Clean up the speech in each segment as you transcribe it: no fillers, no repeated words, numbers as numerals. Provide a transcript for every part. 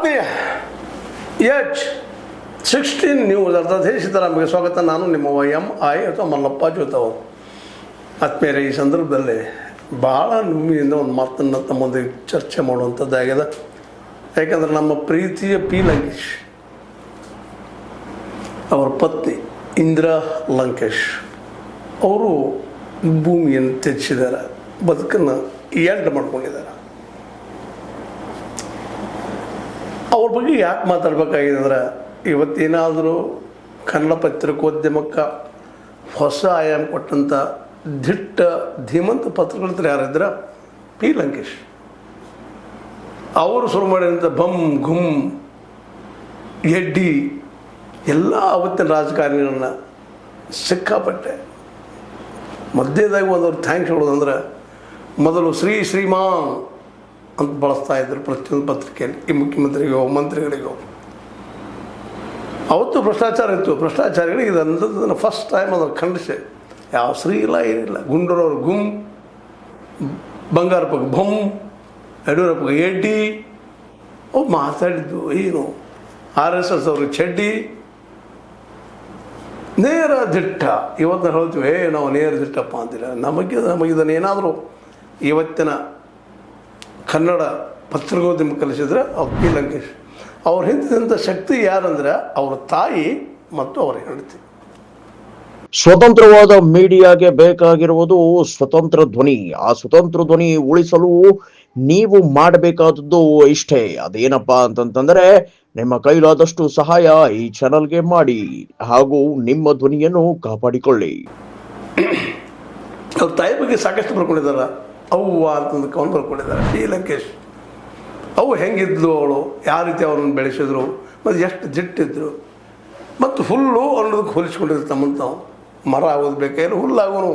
ಆತ್ಮೀಯ H16 news ಅರ್ಥಾತ್ ಸಿದ್ದರಾಮಯ್ಯ ಸ್ವಾಗತ. ನಾನು ನಿಮ್ಮ MI ಅಥವಾ ಮಲ್ಲಪ್ಪ ಜೋತವ್. ಆತ್ಮೀಯರೇ, ಈ ಸಂದರ್ಭದಲ್ಲಿ ಭಾಳ ನೋವಿನಿಂದ ಒಂದು ಮಾತನ್ನು ತಮ್ಮೊಂದಿಗೆ ಚರ್ಚೆ ಮಾಡುವಂಥದ್ದಾಗಿದೆ. ಯಾಕಂದರೆ ನಮ್ಮ ಪ್ರೀತಿಯ ಪಿ ಲಂಕೇಶ್ ಅವರ ಪತ್ನಿ ಇಂದಿರಾ ಲಂಕೇಶ್ ಅವರು ಭೂಮಿಯನ್ನು ತ್ಯಜಿಸಿದ್ದಾರೆ, ಬದುಕನ್ನು ಎಂಡ್ ಮಾಡ್ಕೊಂಡಿದ್ದಾರೆ. ಅವ್ರ ಬಗ್ಗೆ ಯಾಕೆ ಮಾತಾಡ್ಬೇಕಾಗಿದೆ ಅಂದರೆ, ಇವತ್ತೇನಾದರೂ ಕನ್ನಡ ಪತ್ರಿಕೋದ್ಯಮಕ್ಕೆ ಹೊಸ ಆಯಾಮ ಕೊಟ್ಟಂಥ ದಿಟ್ಟ ಧೀಮಂತ ಪತ್ರಕರ್ತರು ಯಾರಿದ್ರೆ ಪಿ ಲಂಕೇಶ್ ಅವರು ಶುರು ಮಾಡಿದಂಥ ಬಮ್ ಘುಮ್ ಎಡ್ಡಿ ಎಲ್ಲ ಅವತ್ತಿನ ರಾಜಕಾರಣಿಗಳನ್ನ ಸಿಕ್ಕಾಪಟ್ಟೆ ಮಧ್ಯದಾಗಿ ಒಂದವ್ರು ಥ್ಯಾಂಕ್ಸ್ ಹೇಳೋದಂದ್ರೆ, ಮೊದಲು ಶ್ರೀಮಾನ್ ಅಂತ ಬಳಸ್ತಾ ಇದ್ರು ಪ್ರತಿಯೊಂದು ಪತ್ರಿಕೆಯಲ್ಲಿ, ಈ ಮುಖ್ಯಮಂತ್ರಿಗೋ ಮಂತ್ರಿಗಳಿಗೋ. ಅವತ್ತು ಭ್ರಷ್ಟಾಚಾರ ಇತ್ತು, ಭ್ರಷ್ಟಾಚಾರಿಗಳಿಗೆ ಇದನ್ನು ಫಸ್ಟ್ ಟೈಮ್ ಅದನ್ನು ಖಂಡಿಸಿ. ಯಾವ ಶ್ರೀ ಇಲ್ಲ, ಏನಿಲ್ಲ. ಗುಂಡೂರವ್ರು ಗುಮ್, ಬಂಗಾರಪ್ಪಗೆ ಬೊಮ್, ಯಡಿಯೂರಪ್ಪಗೆ ಎಡ್ಡಿ. ಅವು ಮಾತಾಡಿದ್ದು ಏನು, RSS ಅವ್ರಿಗೆ ಚಡ್ಡಿ, ನೇರ ದಿಟ್ಟ. ಇವತ್ತು ಹೇಳ್ತೀವಿ ನಾವು ನೇರ ದಿಟ್ಟಪ್ಪ ಅಂತಿಲ್ಲ. ನಮಗಿದನ್ನೇನಾದರೂ ಇವತ್ತಿನ ಕನ್ನಡ ಪತ್ರಿಕೋದ್ಯಮ ಕಲಿಸಿದ್ರೆ ಅವ್ರು ಪಿ ಲಂಕೇಶ್. ಅವ್ರ ಹಿಂದಿದಂಥ ಶಕ್ತಿ ಯಾರಂದ್ರೆ ಅವ್ರ ತಾಯಿ ಮತ್ತು ಅವರ ಹೆಂಡತಿ. ಸ್ವತಂತ್ರವಾದ ಮೀಡಿಯಾಗೆ ಬೇಕಾಗಿರುವುದು ಸ್ವತಂತ್ರ ಧ್ವನಿ. ಆ ಸ್ವತಂತ್ರ ಧ್ವನಿ ಉಳಿಸಲು ನೀವು ಮಾಡಬೇಕಾದದ್ದು ಇಷ್ಟೇ. ಅದೇನಪ್ಪಾ ಅಂತಂತಂದ್ರೆ, ನಿಮ್ಮ ಕೈಲಾದಷ್ಟು ಸಹಾಯ ಈ ಚಾನಲ್ಗೆ ಮಾಡಿ ಹಾಗೂ ನಿಮ್ಮ ಧ್ವನಿಯನ್ನು ಕಾಪಾಡಿಕೊಳ್ಳಿ. ಅವ್ರ ತಾಯಿ ಬಗ್ಗೆ ಸಾಕಷ್ಟು ಬರ್ಕೊಂಡಿದ್ದಾರೆ. ಅವ್ವ ಅಂತಂದು ಕವನ್ ಬರ್ಕೊಂಡಿದ್ದಾರೆ ಪಿ ಲಂಕೇಶ್. ಅವು ಹೆಂಗಿದ್ಲು, ಅವಳು ಯಾವ ರೀತಿ ಅವ್ರನ್ನ ಬೆಳೆಸಿದ್ರು, ಮತ್ತು ಎಷ್ಟು ಜಿಟ್ಟಿದ್ರು, ಮತ್ತು ಹುಲ್ಲು ಅನ್ನೋದಕ್ಕೆ ಹೋಲಿಸ್ಕೊಂಡಿದ್ರು. ತಮ್ಮಂತ ಮರ ಆಗೋದು ಬೇಕಾದ್ರೆ ಹುಲ್ಲಾಗೋನು,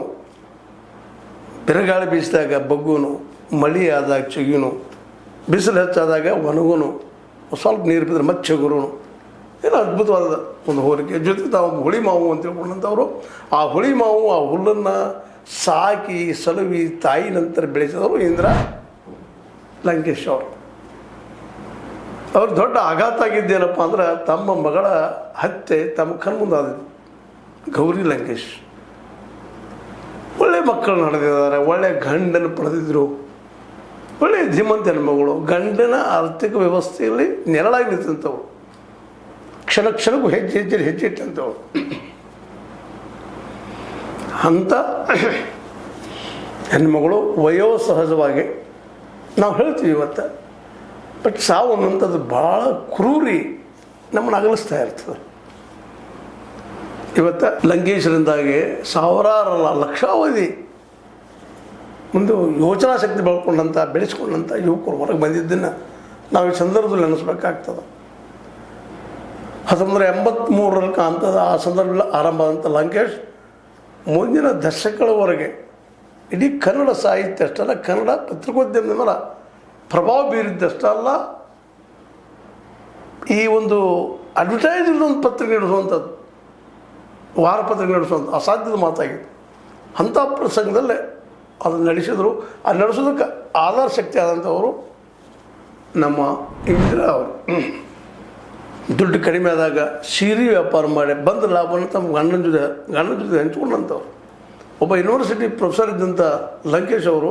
ಬಿರುಗಾಳಿ ಬೀಸಿದಾಗ ಬಗ್ಗುನು, ಮಳೆ ಆದಾಗ ಚಿಗಿನು, ಬಿಸಿಲು ಹೆಚ್ಚಾದಾಗ ಒಣಗುನು, ಸ್ವಲ್ಪ ನೀರು ಬಿದ್ದರೆ ಮತ್ತೆ ಚಿಗುರುನು. ಏನೋ ಅದ್ಭುತವಾದ ಒಂದು ಹೋಲಿಕೆ. ಜೊತೆಗೆ ತಾವು ಹುಳಿ ಮಾವು ಅಂತ ತಿಳ್ಕೊಂಡಂಥವ್ರು. ಆ ಹುಳಿ ಮಾವು ಆ ಹುಲ್ಲನ್ನು ಸಾಕಿ ಸಲುವಿ ತಾಯಿ ನಂತರ ಬೆಳೆಸಿದವರು ಇಂದಿರಾ ಲಂಕೇಶ್ ಅವರು. ಅವ್ರ ದೊಡ್ಡ ಆಘಾತ ಆಗಿದ್ದೇನಪ್ಪ ಅಂದ್ರೆ, ತಮ್ಮ ಮಗಳ ಹತ್ಯೆ ತಮ್ಮ ಕಣ್ಮುಂದಾದಿದ್ದು. ಗೌರಿ ಲಂಕೇಶ್ ಒಳ್ಳೆ ಮಕ್ಕಳು ನಡೆದಿದ್ದಾರೆ, ಒಳ್ಳೆ ಗಂಡನ ಪಡೆದಿದ್ರು, ಒಳ್ಳೆ ಧೀಮಂತ ಹೆಣ್ಮಗಳು, ಗಂಡನ ಆರ್ಥಿಕ ವ್ಯವಸ್ಥೆಯಲ್ಲಿ ನೆರಳಾಗಿ ನಿಂತಂಥವ್ರು, ಕ್ಷಣ ಕ್ಷಣಕ್ಕೂ ಹೆಜ್ಜೆ ಇಟ್ಟಂಥವ್ರು. ಅಂಥ ಹೆಣ್ಮಗಳು ವಯೋಸಹಜವಾಗಿ ನಾವು ಹೇಳ್ತೀವಿ ಇವತ್ತು. ಬಟ್ ಸಾವು ಅನ್ನೋಂಥದ್ದು ಭಾಳ ಕ್ರೂರಿ ನಮ್ಮನ್ನು ಅಗಲಿಸ್ತಾ ಇರ್ತದೆ. ಇವತ್ತು ಲಂಕೇಶರಿಂದಾಗಿ ಸಾವಿರಾರಲ್ಲ ಲಕ್ಷಾವಧಿ ಒಂದು ಯೋಚನಾ ಶಕ್ತಿ ಬೆಳೆಸ್ಕೊಂಡಂಥ ಯುವಕರು ಹೊರಗೆ ಬಂದಿದ್ದನ್ನು ನಾವು ಈ ಸಂದರ್ಭದಲ್ಲಿ ನೆನೆಸ್ಬೇಕಾಗ್ತದೆ. 1983ರಲ್ಲಿ ಕಾಣ್ತದೆ. ಆ ಸಂದರ್ಭದಲ್ಲಿ ಆರಂಭ ಆದಂಥ ಲಂಕೇಶ್ ಮುಂದಿನ ದಶಕಗಳವರೆಗೆ ಇಡೀ ಕನ್ನಡ ಸಾಹಿತ್ಯ ಅಷ್ಟಲ್ಲ, ಕನ್ನಡ ಪತ್ರಿಕೋದ್ಯಮದ ಮೇಲೆ ಪ್ರಭಾವ ಬೀರಿದ್ದಷ್ಟಲ್ಲ, ಈ ಒಂದು ಅಡ್ವರ್ಟೈಸಿಂಗ್ ಒಂದು ಪತ್ರಿಕೆ ನಡೆಸುವಂಥದ್ದು, ವಾರ ಪತ್ರಿಕೆ ನಡೆಸುವಂಥ ಅಸಾಧ್ಯದ ಮಾತಾಗಿತ್ತು. ಅಂಥ ಪ್ರಸಂಗದಲ್ಲೇ ಅದನ್ನು ನಡೆಸಿದ್ರು. ಅದು ನಡೆಸೋದಕ್ಕೆ ಆಧಾರ ಶಕ್ತಿ ಆದಂಥವರು ನಮ್ಮ ಇಂದಿರಾ ಅವರು. ದುಡ್ಡು ಕಡಿಮೆ ಆದಾಗ ಸೀರೆ ವ್ಯಾಪಾರ ಮಾಡಿ ಬಂದ ಲಾಭವನ್ನು ತಮ್ಮ ಗಂಡನ ಜೊತೆ ಹಂಚ್ಕೊಂಡಂಥವ್ರು. ಒಬ್ಬ ಯೂನಿವರ್ಸಿಟಿ ಪ್ರೊಫೆಸರ್ ಇದ್ದಂಥ ಲಂಕೇಶ್ ಅವರು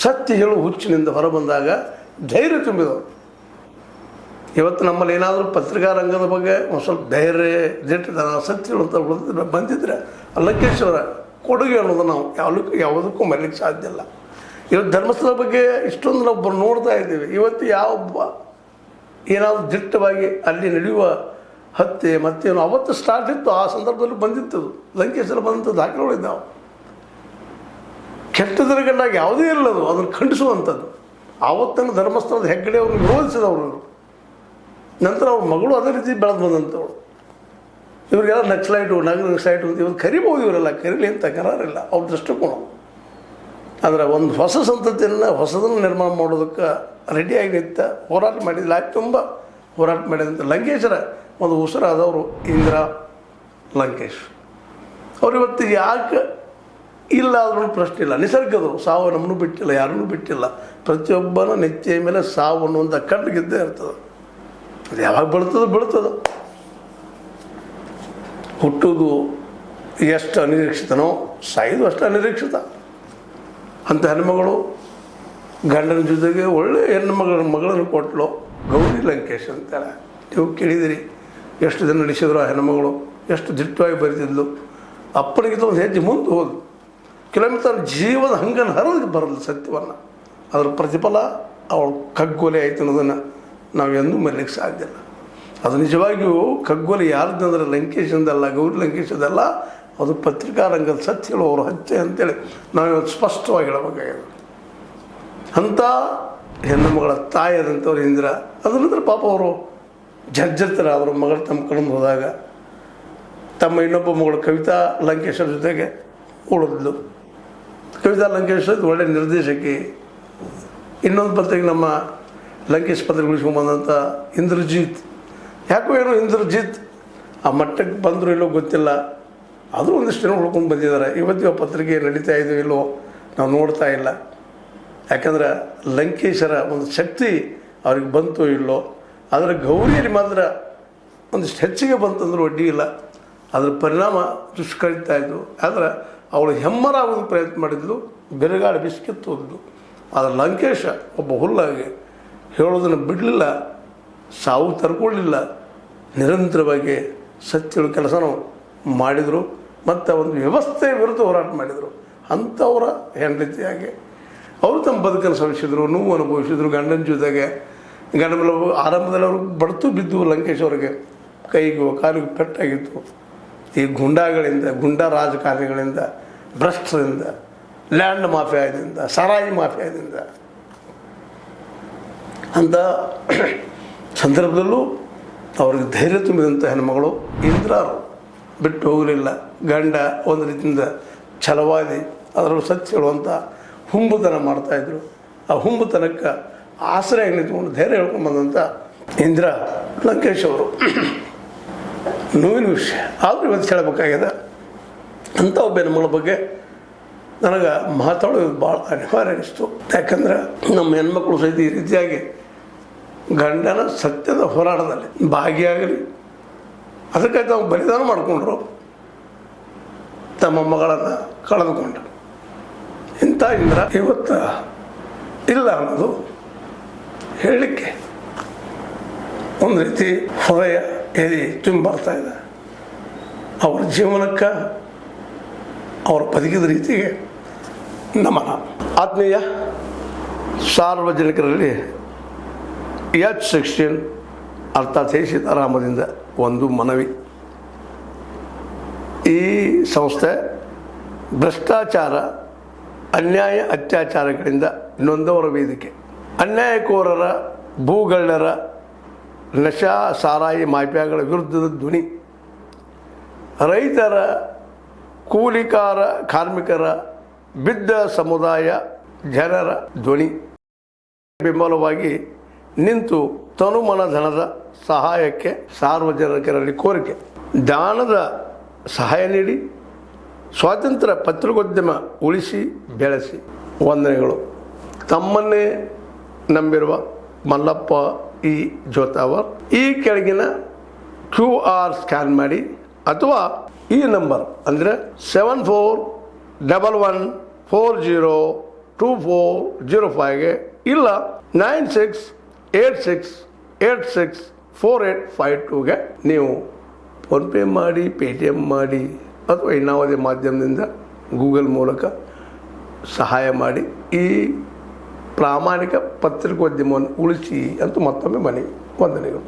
ಸತ್ಯ ಹೇಳು ಹುಚ್ಚಿನಿಂದ ಹೊರಬಂದಾಗ ಧೈರ್ಯ ತುಂಬಿದವರು. ಇವತ್ತು ನಮ್ಮಲ್ಲಿ ಏನಾದರೂ ಪತ್ರಿಕಾ ರಂಗದ ಬಗ್ಗೆ ಒಂದು ಸ್ವಲ್ಪ ಧೈರ್ಯ ದಿಟ್ಟತನ ಸತ್ಯ ಹೇಳುವಂಥ ಬಂದಿದ್ದರೆ ಲಂಕೇಶ್ ಅವರ ಕೊಡುಗೆ ಅನ್ನೋದು ನಾವು ಯಾವುದಕ್ಕೂ ಮರೀಲಿಕ್ಕೆ ಸಾಧ್ಯ ಇಲ್ಲ. ಇವತ್ತು ಧರ್ಮಸ್ಥಳ ಬಗ್ಗೆ ಇಷ್ಟೊಂದು ನಾವು ನೋಡ್ತಾ ಇದ್ದೀವಿ. ಇವತ್ತು ಯಾವೊಬ್ಬ ಏನಾದರೂ ದಿಟ್ಟವಾಗಿ ಅಲ್ಲಿ ನಡೆಯುವ ಹತ್ಯೆ ಮತ್ತೇನು ಅವತ್ತು ಸ್ಟಾರ್ಟ್ ಇತ್ತು, ಆ ಸಂದರ್ಭದಲ್ಲಿ ಬಂದಿತ್ತದು. ಲಂಕೇಶಲ್ಲಿ ಬಂದಂಥ ದಾಖಲೆಗಳಿದ್ದಾವೆ. ಕೆಟ್ಟದರ ಗಂಡಾಗಿ ಯಾವುದೇ ಇಲ್ಲದು ಅದನ್ನು ಖಂಡಿಸುವಂಥದ್ದು. ಆವತ್ತನ್ನು ಧರ್ಮಸ್ಥಳದ ಹೆಗ್ಗಡೆ ಅವ್ರನ್ನ ವಿರೋಧಿಸಿದವರು. ನಂತರ ಅವ್ರ ಮಗಳು ಅದೇ ರೀತಿ ಬೆಳೆದು ಬಂದಂಥವ್ರು. ಇವ್ರಿಗೆಲ್ಲ ನಕ್ಸಲೈಟು ನಕ್ಸಲೈಟು ಅಂತ ಇವತ್ತು ಕರಿಬೋದು. ಇವರೆಲ್ಲ ಕರೀಲಿ ಅಂತ ಕರಾರಿಲ್ಲ ಅವ್ರ ದೃಷ್ಟಿಕೋನ. ಆದರೆ ಒಂದು ಹೊಸ ಸಂತತಿಯನ್ನು ಹೊಸದನ್ನು ನಿರ್ಮಾಣ ಮಾಡೋದಕ್ಕೆ ರೆಡಿಯಾಗಿ ನಿಂತ ಹೋರಾಟ ಮಾಡಿದ್ದಿಲ್ಲ. ತುಂಬ ಹೋರಾಟ ಮಾಡಿದಂಥ ಲಂಕೇಶರ ಒಂದು ಉಸಿರಾದವರು ಇಂದಿರಾ ಲಂಕೇಶ್. ಅವ್ರು ಇವತ್ತು ಯಾಕೆ ಇಲ್ಲ ಆದ್ರೂ ಪ್ರಶ್ನೆ ಇಲ್ಲ. ನಿಸರ್ಗದವರು ಸಾವು ನಮ್ಮನ್ನು ಬಿಟ್ಟಿಲ್ಲ, ಯಾರನ್ನೂ ಬಿಟ್ಟಿಲ್ಲ. ಪ್ರತಿಯೊಬ್ಬನ ನೆಚ್ಚೆಯ ಮೇಲೆ ಸಾವು ಅನ್ನುವಂಥ ಕಣ್ಣಿಗಿದ್ದೇ ಇರ್ತದೆ. ಅದು ಯಾವಾಗ ಬೀಳ್ತದೋ ಹುಟ್ಟೋದು ಎಷ್ಟು ಅನಿರೀಕ್ಷಿತನೋ ಸಾಯೋದು ಅಷ್ಟು ಅನಿರೀಕ್ಷಿತ. ಅಂಥ ಹೆಣ್ಮಗಳು ಗಂಡನ ಜೊತೆಗೆ ಒಳ್ಳೆಯ ಮಗಳನ್ನು ಕೊಟ್ಟಳು ಗೌರಿ ಲಂಕೇಶ್ ಅಂತೇಳಿ. ನೀವು ಕೇಳಿದಿರಿ ಎಷ್ಟು ದಿನ ನಡೆಸಿದ್ರು ಆ ಹೆಣ್ಮಗಳು, ಎಷ್ಟು ದಿಟ್ಟವಾಗಿ ಬರೆದಿದ್ಲು. ಅಪ್ಪನಿಗಿಂತ ಒಂದು ಹೆಜ್ಜೆ ಮುಂದೆ ಹೋದ್ಲು. ಕೆಲವೊಮ್ಮೆ ತನ್ನ ಜೀವದ ಹಂಗನ್ನು ಹರಿದು ಬರಲ್ಲ ಸತ್ಯವನ್ನು. ಅದರ ಪ್ರತಿಫಲ ಅವಳು ಕಗ್ಗೊಲೆ ಆಯಿತು ಅನ್ನೋದನ್ನು ನಾವು ಎಂದೂ ಮರೀಲಿಕ್ಕೆ ಸಾಧ್ಯ ಇಲ್ಲ. ಅದು ನಿಜವಾಗಿಯೂ ಕಗ್ಗೊಲೆ ಯಾರ್ದಂದ್ರೆ ಲಂಕೇಶಂದಲ್ಲ, ಗೌರಿ ಲಂಕೇಶದಲ್ಲ, ಅದು ಪತ್ರಿಕಾ ರಂಗದ ಸತ್ಯಗಳು ಅವರು ಹತ್ಯೆ ಅಂತೇಳಿ ನಾವು ಇವತ್ತು ಸ್ಪಷ್ಟವಾಗಿ ಹೇಳಬೇಕಾಗಿದೆ. ಅಂಥ ಹೆಣ್ಣು ಮಗಳ ತಾಯಿಯಾದಂಥವ್ರು ಇಂದಿರ. ಅದ್ರ ನಂತರ ಪಾಪ ಅವರು ಜರ್ಜರಿತರಾದರು. ಮಗಳು ತಮ್ಮ ಕಣ್ಣು ಹೋದಾಗ ತಮ್ಮ ಇನ್ನೊಬ್ಬ ಮಗಳು ಕವಿತಾ ಲಂಕೇಶ್ವರ ಜೊತೆಗೆ ಉಳಿದ್ಲು. ಕವಿತಾ ಲಂಕೇಶ್ವರ ಒಳ್ಳೆಯ ನಿರ್ದೇಶಕಿ. ಇನ್ನೊಂದು ಪತ್ರಿಕೆ ನಮ್ಮ ಲಂಕೇಶ್ ಪತ್ರಿಕೆ ಉಳಿಸ್ಕೊಂಡ್ಬಂದಂಥ ಇಂದ್ರಜಿತ್, ಯಾಕೋ ಏನೋ ಇಂದ್ರಜಿತ್ ಆ ಮಟ್ಟಕ್ಕೆ ಬಂದರೂ ಇಲ್ಲೋ ಗೊತ್ತಿಲ್ಲ, ಆದರೂ ಒಂದಿಷ್ಟು ಜನ ಉಳ್ಕೊಂಡು ಬಂದಿದ್ದಾರೆ. ಇವತ್ತಿನ ಪತ್ರಿಕೆ ನಡೀತಾ ಇದೆಯೋ ಇಲ್ಲೋ ನಾವು ನೋಡ್ತಾ ಇಲ್ಲ. ಯಾಕಂದ್ರೆ ಲಂಕೇಶರ ಒಂದು ಶಕ್ತಿ ಅವ್ರಿಗೆ ಬಂತೋ ಇಲ್ಲೋ. ಆದರೆ ಗೌರಿಯಲ್ಲಿ ಮಾತ್ರ ಒಂದಿಷ್ಟು ಹೆಚ್ಚಿಗೆ ಬಂತಂದ್ರೂ ಅಡ್ಡಿ ಇಲ್ಲ. ಅದರ ಪರಿಣಾಮ ದುಷ್ಕರಿತಾ ಇದ್ದರು. ಆದರೆ ಅವಳು ಹೆಮ್ಮರಾಗೋದು ಪ್ರಯತ್ನ ಮಾಡಿದ್ಲು, ಬಿರುಗಾಳಿ ಬಿಸ್ಕಿತ್ತು ಹೋದ್ಲು. ಆದರೆ ಲಂಕೇಶ ಒಬ್ಬ ಹುಲ್ಲಾಗಿ ಹೇಳೋದನ್ನು ಬಿಡಲಿಲ್ಲ, ಸಾವು ತರ್ಕೊಳ್ಳಿಲ್ಲ, ನಿರಂತರವಾಗಿ ಸತ್ಯಗಳು ಕೆಲಸನೂ ಮಾಡಿದರು ಮತ್ತು ಒಂದು ವ್ಯವಸ್ಥೆ ವಿರುದ್ಧ ಹೋರಾಟ ಮಾಡಿದರು. ಅಂಥವರ ಹೆಂಡತಿಯಾಗಿ ಅವರು ತಮ್ಮ ಬದುಕನ್ನು ಸವಿಸಿದ್ರು, ನೋವು ಅನುಭವಿಸಿದ್ರು. ಗಂಡನ ಜೊತೆಗೆ ಗಂಡನ ಆರಂಭದಲ್ಲಿ ಅವ್ರಿಗೆ ಬಡ್ತು ಬಿದ್ದು ಲಂಕೇಶ್ ಅವರಿಗೆ ಕೈಗೂ ಕಾಲಿಗೂ ಪೆಟ್ಟಾಗಿತ್ತು. ಈ ಗುಂಡಾ ರಾಜಕಾರಣಿಗಳಿಂದ, ಭ್ರಷ್ಟರಿಂದ, ಲ್ಯಾಂಡ್ ಮಾಫಿಯಾದಿಂದ, ಸಾರಾಯಿ ಮಾಫಿಯಾದಿಂದ. ಅಂಥ ಸಂದರ್ಭದಲ್ಲೂ ಅವ್ರಿಗೆ ಧೈರ್ಯ ತುಂಬಿದಂಥ ಹೆಣ್ಮಗಳು ಇಂದ್ರಾರು ಬಿಟ್ಟು ಹೋಗಲಿಲ್ಲ. ಗಂಡ ಒಂದು ರೀತಿಯಿಂದ ಛಲವಾದಿ, ಅದರಲ್ಲೂ ಸತ್ಯ ಹೇಳುವಂಥ ಹುಂಬುತನ ಮಾಡ್ತಾಯಿದ್ರು. ಆ ಹುಂಬುತನಕ್ಕೆ ಆಶ್ರಯ ನಿಂತ್ಕೊಂಡು ಧೈರ್ಯ ಹೇಳ್ಕೊಂಡು ಬಂದಂಥ ಇಂದಿರಾ ಲಂಕೇಶ್ ಅವರು ನೋವಿನ ವಿಷಯ. ಆದರೂ ಇವತ್ತು ಹೇಳಬೇಕಾಗಿದೆ. ಅಂಥ ಒಬ್ಬ ಹೆಣ್ಮಗಳ ಬಗ್ಗೆ ನನಗೆ ಮಾತಾಡೋದು ಭಾಳ ಅನಿವಾರ್ಯ ಅನಿಸ್ತು. ಯಾಕಂದ್ರೆ ನಮ್ಮ ಹೆಣ್ಮಕ್ಳು ಸಹಿತ ಈ ರೀತಿಯಾಗಿ ಗಂಡನ ಸತ್ಯದ ಹೋರಾಟದಲ್ಲಿ ಭಾಗಿಯಾಗಲಿ, ಅದಕ್ಕೆ ತಾವು ಬಲಿದಾನ ಮಾಡಿಕೊಂಡ್ರು, ತಮ್ಮ ಮಗಳನ್ನು ಕಳೆದುಕೊಂಡ್ರು. ಇಂಥ ಇಂದ್ರ ಇವತ್ತು ಇಲ್ಲ ಅನ್ನೋದು ಹೇಳಲಿಕ್ಕೆ ಒಂದು ರೀತಿ ಹೃದಯ ಎದೆ ತುಂಬಿ ಬರ್ತಾ ಇದೆ. ಅವ್ರ ಜೀವನಕ್ಕೆ ಅವ್ರು ಬದುಕಿದ ರೀತಿಗೆ ನಮನ. ಆತ್ಮೀಯ ಸಾರ್ವಜನಿಕರಲ್ಲಿ H16 ಅರ್ಥಾತ್ ಹೇ ಸೀತಾರಾಮದಿಂದ ಒಂದು ಮನವಿ. ಈ ಸಂಸ್ಥೆ ಭ್ರಷ್ಟಾಚಾರ, ಅನ್ಯಾಯ, ಅತ್ಯಾಚಾರಗಳಿಂದ ನೊಂದವರ ವೇದಿಕೆ. ಅನ್ಯಾಯಕೋರರ, ಭೂಗಳ್ಳರ, ನಶಾ ಸಾರಾಯಿ ಮಾಫಿಯಾಗಳ ವಿರುದ್ಧದ ಧ್ವನಿ. ರೈತರ, ಕೂಲಿಕಾರ, ಕಾರ್ಮಿಕರ, ಬಿದ್ದ ಸಮುದಾಯ ಜನರ ಧ್ವನಿ. ಬೆಂಬಲವಾಗಿ ನಿಂತು ತನುಮನ ಧನದ ಸಹಾಯಕ್ಕೆ ಸಾರ್ವಜನಿಕರಲ್ಲಿ ಕೋರಿಕೆ. ದಾನದ ಸಹಾಯ ನೀಡಿ ಸ್ವಾತಂತ್ರ್ಯ ಪತ್ರಿಕೋದ್ಯಮ ಉಳಿಸಿ ಬೆಳೆಸಿ. ವಂದನೆಗಳು. ತಮ್ಮನ್ನೇ ನಂಬಿರುವ ಮಲ್ಲಪ್ಪ ಇ ಜೋತಾವರ್. ಈ ಕೆಳಗಿನ QR ಸ್ಕ್ಯಾನ್ ಮಾಡಿ ಅಥವಾ ಈ ನಂಬರ್ ಅಂದರೆ 7411402405ಗೆ ಇಲ್ಲ 9686864852ಗೆ ನೀವು ಫೋನ್ಪೇ ಮಾಡಿ, ಪೇಟಿಎಮ್ ಮಾಡಿ ಅಥವಾ ಇನ್ನಾವುದೇ ಮಾಧ್ಯಮದಿಂದ ಗೂಗಲ್ ಮೂಲಕ ಸಹಾಯ ಮಾಡಿ ಈ ಪ್ರಾಮಾಣಿಕ ಪತ್ರಿಕೋದ್ಯಮವನ್ನು ಉಳಿಸಿ ಅಂತ ಮತ್ತೊಮ್ಮೆ ಮನವಿ. ವಂದನೆಗಳು.